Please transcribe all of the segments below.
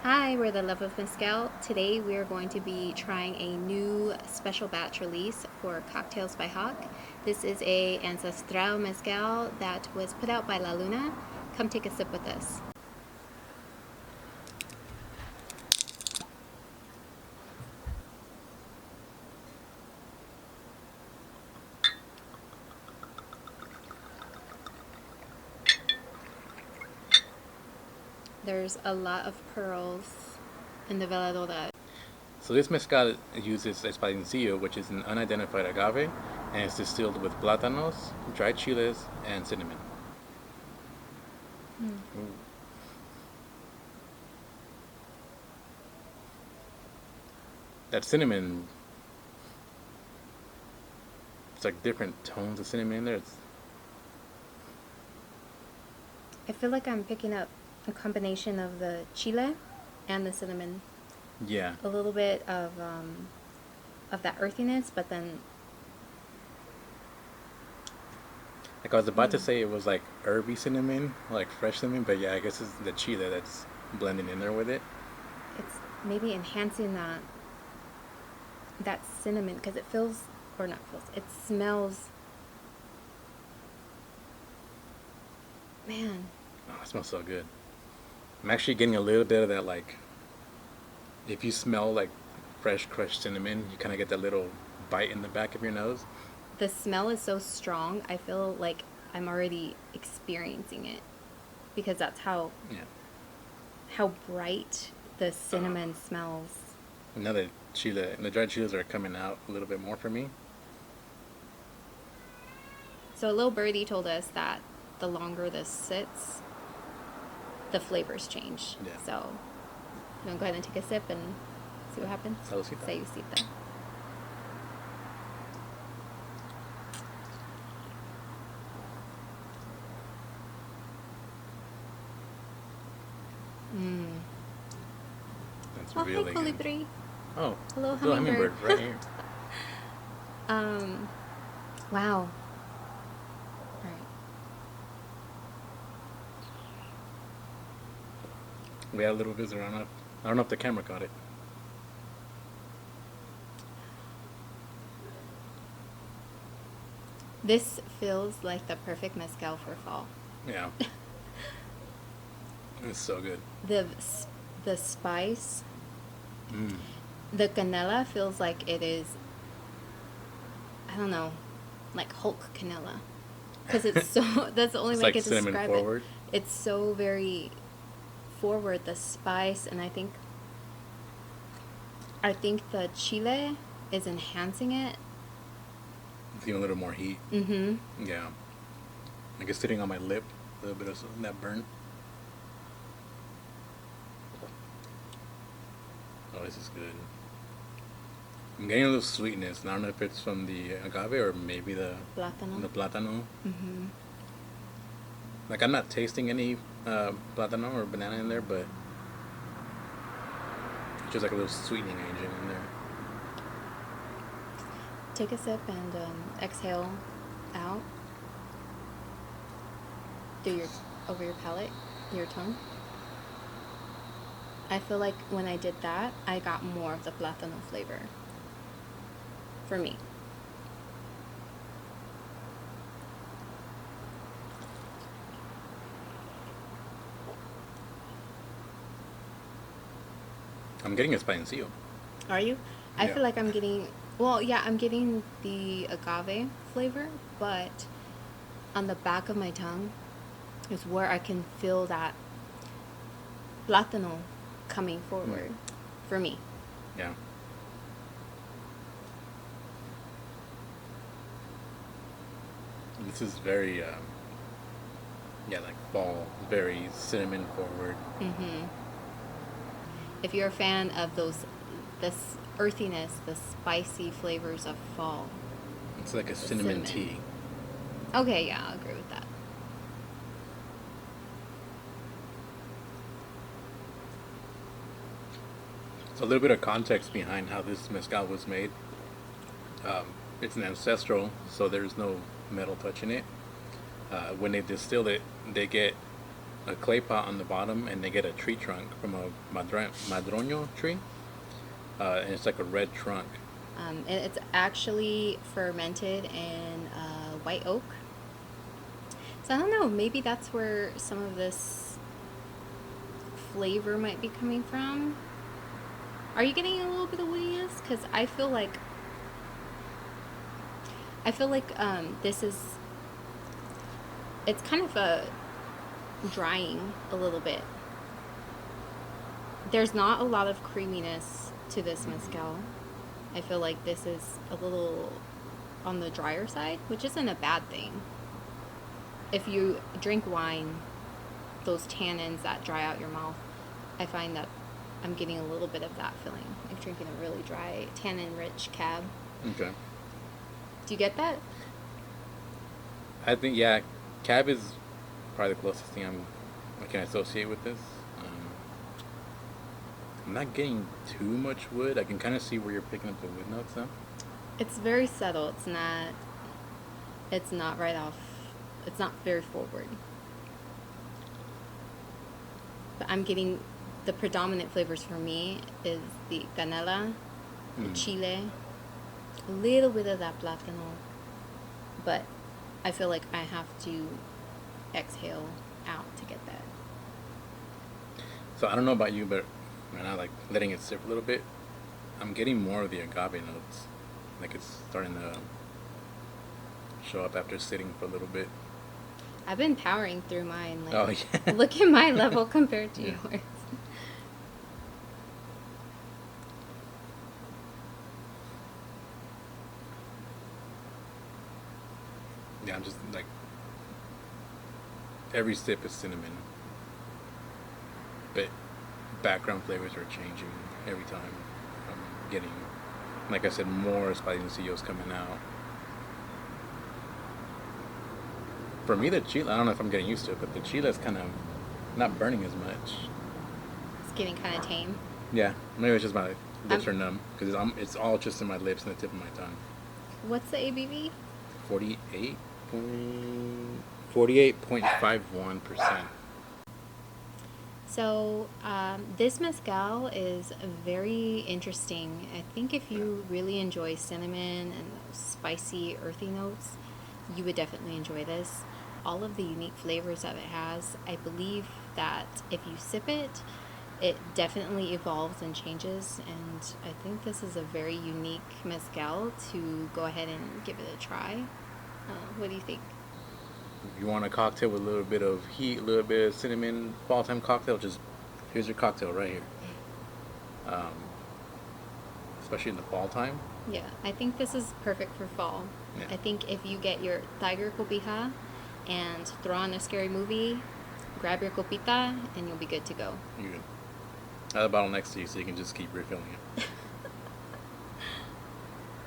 Hi, we're the Love of Mezcal. Today we are going to be trying a new special batch release for Cocktails by Hawk. This is a Ancestral Mezcal that was put out by La Luna. Come take a sip with us. There's a lot of pearls in the veladora. So this mezcal uses espadencillo, which is an unidentified agave, and it's distilled with plátanos, dried chiles, and cinnamon. Ooh. That cinnamon, it's like different tones of cinnamon in there. I feel like I'm picking up a combination of the chile and the cinnamon. Yeah. A little bit of that earthiness, but then Like I was about to say it was like herby cinnamon, like fresh cinnamon, but yeah, I guess it's the chile that's blending in there with it. it's maybe enhancing that cinnamon because it feels, or not feels, it smells. Man, Oh, it smells so good. I'm actually getting a little bit of that, like, if you smell like fresh crushed cinnamon, you kind of get that little bite in the back of your nose. the smell is so strong. I feel like I'm already experiencing it because that's Yeah. how bright the cinnamon smells. Now the chile and the dried chiles are coming out a little bit more for me. So a little birdie told us that the longer this sits, the flavors change. Yeah. So you want to go ahead and take a sip and see what happens? Saludcita. Saludcita. Mmm. That's Oh, really hi, good. colibri. Oh, Hello, little hummingbird. hummingbird right here. Wow. All right. We had a little visitor. I don't know if the camera caught it. This feels like the perfect mezcal for fall. Yeah. It's so good. The the spice, Mm. the canela feels like it is, I don't know, like Hulk canela. Because it's so, that's the only It's way I like can cinnamon describe forward. it. It's so very forward, the spice, and I think the chile is enhancing it. It's even a little more heat. Mm-hmm. Yeah. Like it's sitting on my lip. A little bit of that burn. Oh, this is good. I'm getting a little sweetness. And I don't know if it's from the agave or maybe the Plátano. plátano. Mm-hmm. Like I'm not tasting any plátano or banana in there, but it's just like a little sweetening agent in there. Take a sip and exhale out through your, over your palate, your tongue. I feel like when I did that, I got more of the plátano flavor. For me. I'm getting a spicy. Are you? I Yeah. feel like I'm getting, well, yeah, I'm getting the agave flavor, but on the back of my tongue is where I can feel that plátano coming forward for me. Yeah. This is very, yeah, like fall, very cinnamon forward. Mm-hmm. If you're a fan of this earthiness, the spicy flavors of fall. It's like a cinnamon tea. Okay, yeah, I'll agree with that. So a little bit of context behind how this mezcal was made. It's an ancestral, so there's no metal touching it. When they distill it, they get a clay pot on the bottom, and they get a tree trunk from a madroño tree, and it's like a red trunk. And it's actually fermented in white oak. So I don't know, maybe that's where some of this flavor might be coming from. Are you getting a little bit of woodiness? Because I feel like this is, it's kind of a drying a little bit. There's not a lot of creaminess to this mezcal. I feel like this is a little on the drier side, which isn't a bad thing. If you drink wine, those tannins that dry out your mouth, I find that I'm getting a little bit of that feeling, like drinking a really dry, tannin-rich cab. Okay. Do you get that? I think, yeah, cab is probably the closest thing I can associate with this. I'm not getting too much wood. I can kind of see where you're picking up the wood notes though. It's very subtle. It's not right off. It's not very forward. But I'm getting the predominant flavors for me is the canela, the chile, a little bit of that plátano. But I feel like I have to exhale out to get that. So I don't know about you, but when I like letting it sit for a little bit, I'm getting more of the agave notes. Like it's starting to show up after sitting for a little bit. I've been powering through mine. Like, Oh yeah. look at my level compared to Yeah. yours. Yeah, I'm just like every sip is cinnamon, but background flavors are changing every time. I'm getting, like I said, more spiciness coming out. For me, the chile, I don't know if I'm getting used to it, but the chile is kind of not burning as much. It's getting kind of tame. Yeah, maybe it's just my lips are numb because it's all just in my lips and the tip of my tongue. What's the ABV? 48.51%. So this mezcal is very interesting. I think if you really enjoy cinnamon and those spicy, earthy notes, you would definitely enjoy this. All of the unique flavors that it has, I believe that if you sip it, it definitely evolves and changes, and I think this is a very unique mezcal to go ahead and give it a try. What do you think? If you want a cocktail with a little bit of heat, a little bit of cinnamon, fall time cocktail, just here's your cocktail right here. Um, Especially in the fall time. Yeah, I think this is perfect for fall. Yeah. I think if you get your tiger cobija and throw on a scary movie, grab your copita, and you'll be good to go. You can have a bottle next to you so you can just keep refilling it.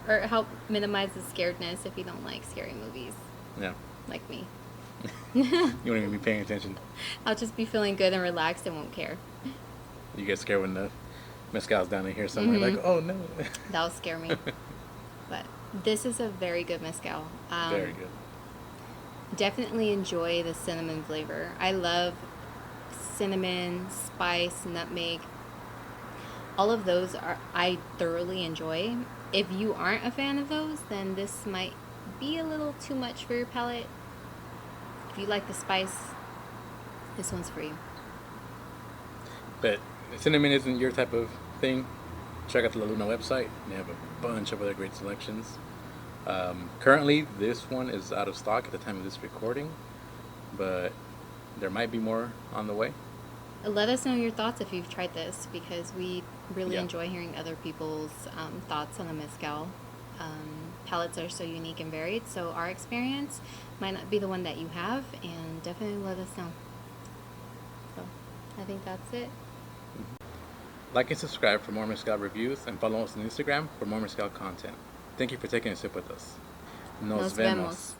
Or help minimize the scaredness if you don't like scary movies, Yeah. like me. You won't even be paying attention. I'll just be feeling good and relaxed and won't care. You get scared when the mezcal's down in here somewhere. Like, oh no. That'll scare me. But this is a very good mezcal. Very good. Definitely enjoy the cinnamon flavor. I love cinnamon, spice, nutmeg. All of those I thoroughly enjoy. If you aren't a fan of those, then this might be a little too much for your palate. If you like the spice, this one's for you. But if cinnamon isn't your type of thing, check out the Luna website. They have a bunch of other great selections. Currently, this one is out of stock at the time of this recording, but there might be more on the way. Let us know your thoughts if you've tried this, because we really Yeah. enjoy hearing other people's thoughts on the mezcal. Palates are so unique and varied, so our experience might not be the one that you have, and definitely let us know. So I think that's it. Like and subscribe for more mezcal reviews, and follow us on Instagram for more mezcal content. Thank you for taking a sip with us. Nos vemos.